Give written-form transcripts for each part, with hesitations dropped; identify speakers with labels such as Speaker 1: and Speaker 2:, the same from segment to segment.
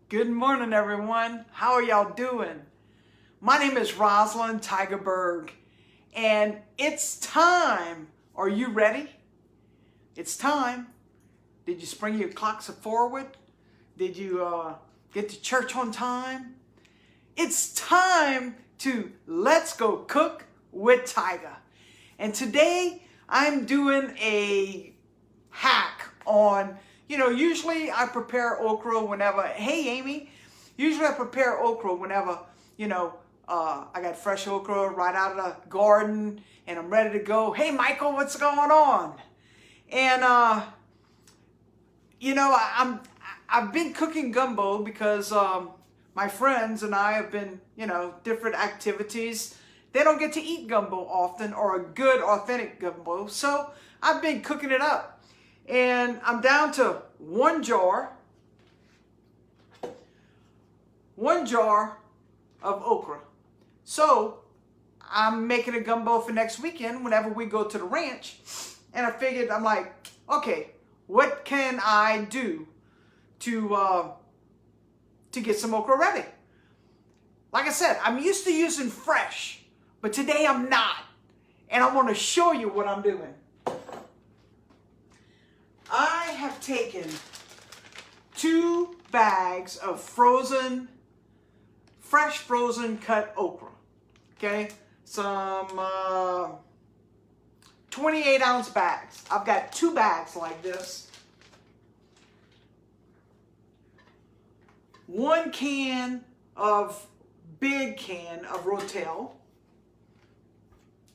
Speaker 1: Good morning, everyone. How are y'all doing? My name is Rosalind Tigerberg, and it's time. Are you ready? It's time. Did you spring your clocks forward? Did you get to church on time? It's time to Let's Go Cook with Tiger. And today I'm doing a hack on, usually I prepare okra whenever, hey Amy, usually I prepare okra whenever, I got fresh okra right out of the garden and I'm ready to go. Hey Michael, what's going on? And, I've been cooking gumbo because my friends and I have been, different activities. They don't get to eat gumbo often, or a good authentic gumbo, so I've been cooking it up. And I'm down to one jar of okra. So I'm making a gumbo for next weekend whenever we go to the ranch. And I figured, I'm like, okay, what can I do to get some okra ready? Like I said, I'm used to using fresh, but today I'm not. And I want to show you what I'm doing. I have taken 2 bags of fresh frozen cut okra. Okay, some 28-ounce bags. I've got 2 bags like this. 1 big can of Rotel,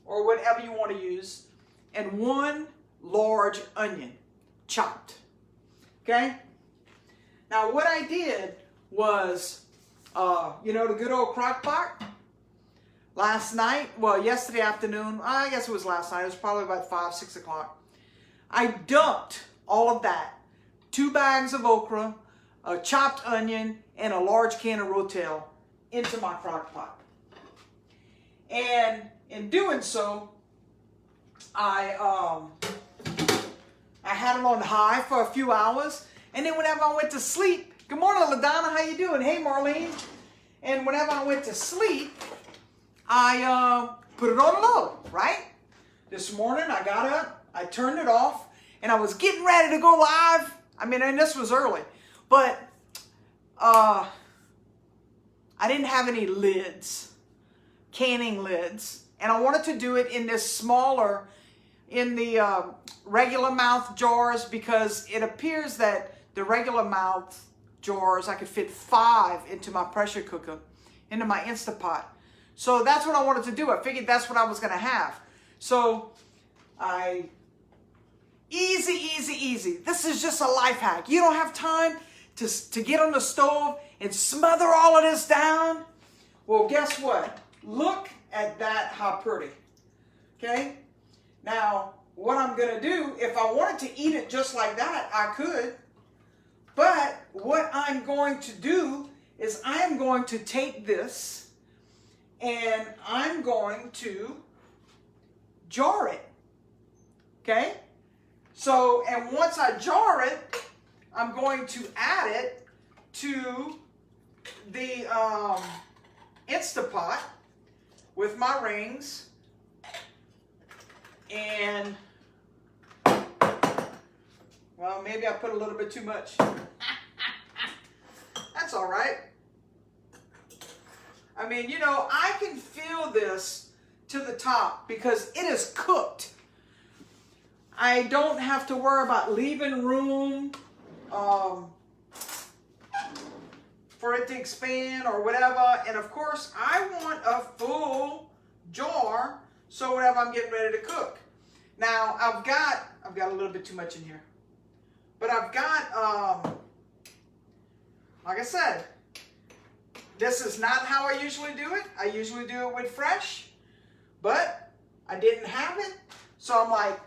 Speaker 1: or whatever you want to use, and 1 large onion, chopped. Okay? Now what I did was, the good old crock pot. Last night, yesterday afternoon, I guess it was last night, it was probably about 5, 6 o'clock. I dumped all of that, 2 bags of okra, a chopped onion, and a large can of Rotel into my crock pot. And in doing so, I had it on high for a few hours, and then whenever I went to sleep, good morning, LaDonna, how you doing? Hey, Marlene. And whenever I went to sleep, I put it on low, right? This morning, I got up, I turned it off, and I was getting ready to go live. I mean, and this was early, but I didn't have any lids, canning lids, and I wanted to do it in this smaller, in the regular mouth jars, because it appears that the regular mouth jars, I could fit 5 into my pressure cooker, into my Instapot. So that's what I wanted to do. I figured that's what I was going to have. So easy. This is just a life hack. You don't have time to get on the stove and smother all of this down. Well, guess what? Look at that, how pretty. Okay? Now, what I'm going to do, if I wanted to eat it just like that, I could. But what I'm going to do is I am going to take this and I'm going to jar it. Okay? So, and once I jar it, I'm going to add it to the Instapot with my rings. And, well, maybe I put a little bit too much. That's all right. I mean, I can feel this to the top because it is cooked. I don't have to worry about leaving room for it to expand or whatever. And of course, I want a full jar so whenever I'm getting ready to cook. Now, I've got a little bit too much in here. But I've got, like I said, this is not how I usually do it. I usually do it with fresh, but I didn't have it. So I'm like,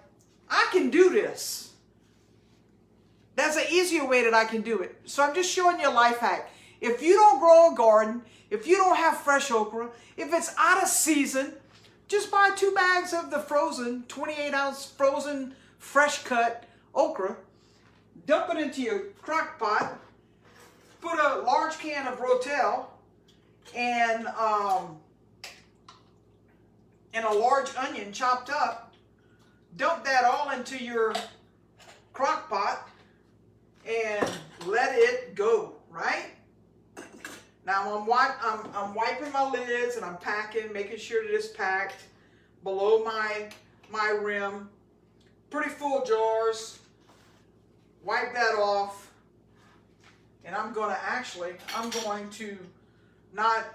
Speaker 1: I can do this. That's an easier way that I can do it. So I'm just showing you a life hack. If you don't grow a garden, if you don't have fresh okra, if it's out of season, just buy 2 bags of the frozen, 28-ounce frozen, fresh cut okra. Dump it into your crock pot. put a large can of Rotel and a large onion chopped up. Dump that all into your crock pot and let it go, right? Now I'm wiping my lids and I'm packing, making sure that it's packed below my rim. Pretty full jars. Wipe that off. And I'm going to not,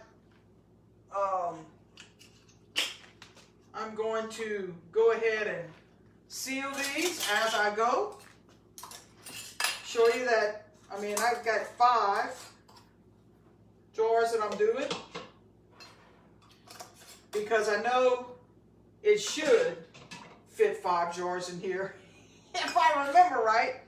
Speaker 1: I'm going to go ahead and seal these as I go. Show you that, I mean, I've got 5 jars that I'm doing because I know it should fit 5 jars in here if I remember right.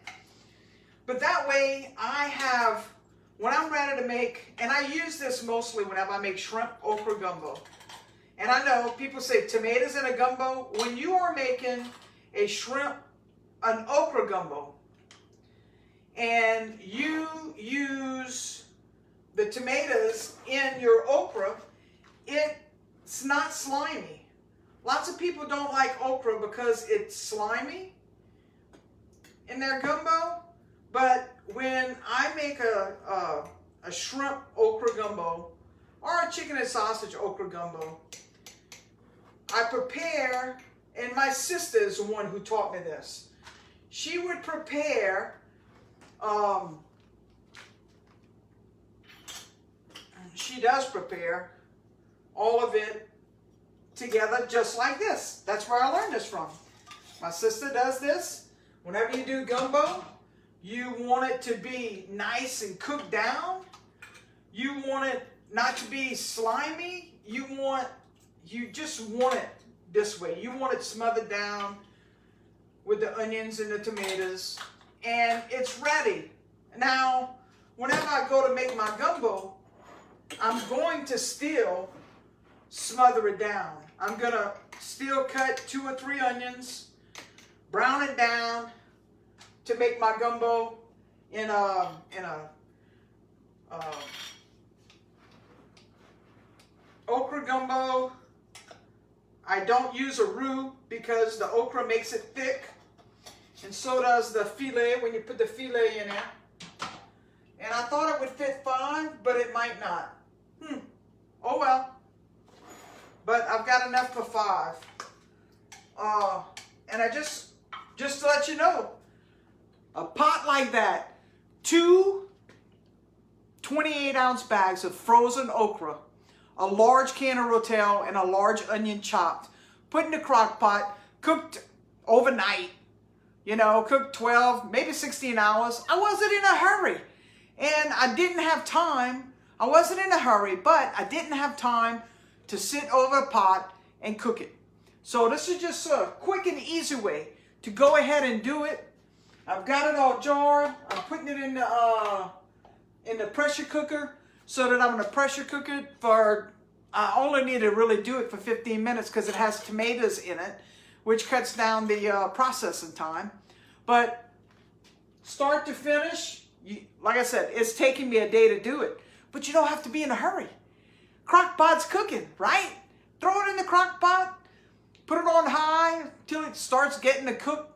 Speaker 1: But that way I have, when I'm ready to make, and I use this mostly whenever I make shrimp okra gumbo. And I know people say tomatoes in a gumbo. When you are making a shrimp, an okra gumbo, and you use the tomatoes in your okra, it's not slimy. Lots of people don't like okra because it's slimy in their gumbo. But when I make a shrimp okra gumbo or a chicken and sausage okra gumbo, I prepare, and my sister is the one who taught me this. She would prepare, she does prepare all of it together just like this. That's where I learned this from. My sister does this. Whenever you do gumbo, you want it to be nice and cooked down. You want it not to be slimy. You just want it this way. You want it smothered down with the onions and the tomatoes, and it's ready. Now, whenever I go to make my gumbo, I'm going to still smother it down. I'm going to still cut 2 or 3 onions, brown it down to make my gumbo in a okra gumbo. I don't use a roux because the okra makes it thick, and so does the filet when you put the filet in it. And I thought it would fit 5, but it might not. Oh well. But I've got enough for 5. And I just to let you know, a pot like that, 2 28-ounce bags of frozen okra, a large can of Rotel, and a large onion chopped, put in the crock pot, cooked overnight, you know, cooked 12, maybe 16 hours. I wasn't in a hurry, and I didn't have time. I wasn't in a hurry, but I didn't have time to sit over a pot and cook it. So this is just a quick and easy way to go ahead and do it. I've got it all jarred. I'm putting it in the pressure cooker so that I'm going to pressure cook it for, I only need to really do it for 15 minutes because it has tomatoes in it, which cuts down the processing time. But start to finish, like I said, it's taking me a day to do it. But you don't have to be in a hurry. Crock pot's cooking, right? Throw it in the crock pot, put it on high till it starts getting to cook.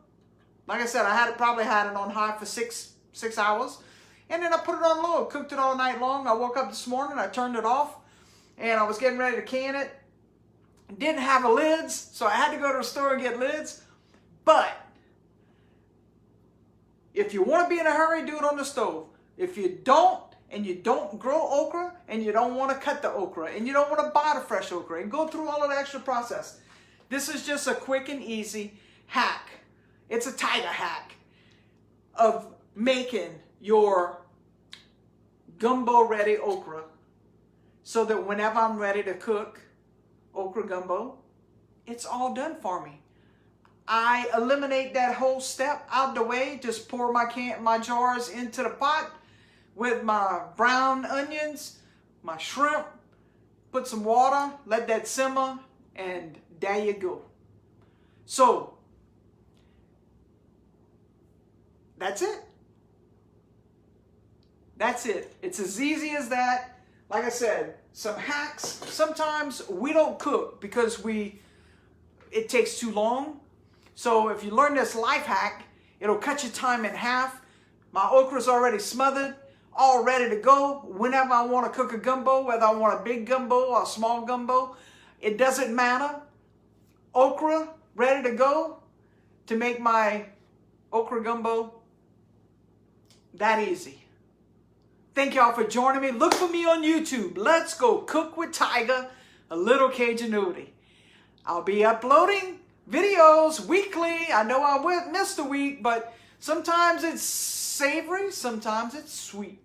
Speaker 1: Like I said, I probably had it on high for six hours. And then I put it on low, cooked it all night long. I woke up this morning, I turned it off, and I was getting ready to can it. Didn't have the lids, so I had to go to the store and get lids. But if you want to be in a hurry, do it on the stove. If you don't, and you don't grow okra, and you don't want to cut the okra, and you don't want to buy the fresh okra, and go through all of the extra process, this is just a quick and easy hack. It's a tiger hack of making your gumbo ready okra so that whenever I'm ready to cook okra gumbo, it's all done for me. I eliminate that whole step out of the way, just pour my jars into the pot with my brown onions, my shrimp, put some water, let that simmer, and there you go. So, that's it. That's it. It's as easy as that. Like I said, some hacks. Sometimes we don't cook because it takes too long. So if you learn this life hack, it'll cut your time in half. My okra's already smothered, all ready to go. Whenever I want to cook a gumbo, whether I want a big gumbo or a small gumbo, it doesn't matter. Okra ready to go to make my okra gumbo. That easy. Thank y'all for joining me. Look for me on YouTube. Let's go cook with Tiger, a little Cajunity. I'll be uploading videos weekly. I know I missed a week, but sometimes it's savory, sometimes it's sweet.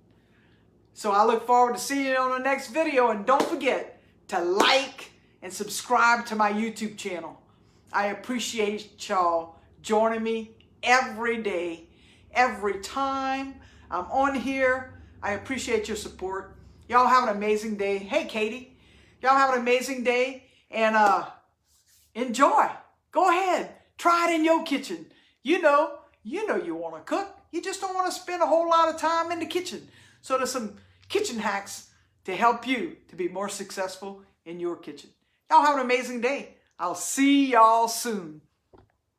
Speaker 1: So I look forward to seeing you on the next video. And don't forget to like and subscribe to my YouTube channel. I appreciate y'all joining me every day, every time I'm on here. I appreciate your support. Y'all have an amazing day. Hey, Katie. Y'all have an amazing day and enjoy. Go ahead. Try it in your kitchen. You know you want to cook. You just don't want to spend a whole lot of time in the kitchen. So there's some kitchen hacks to help you to be more successful in your kitchen. Y'all have an amazing day. I'll see y'all soon.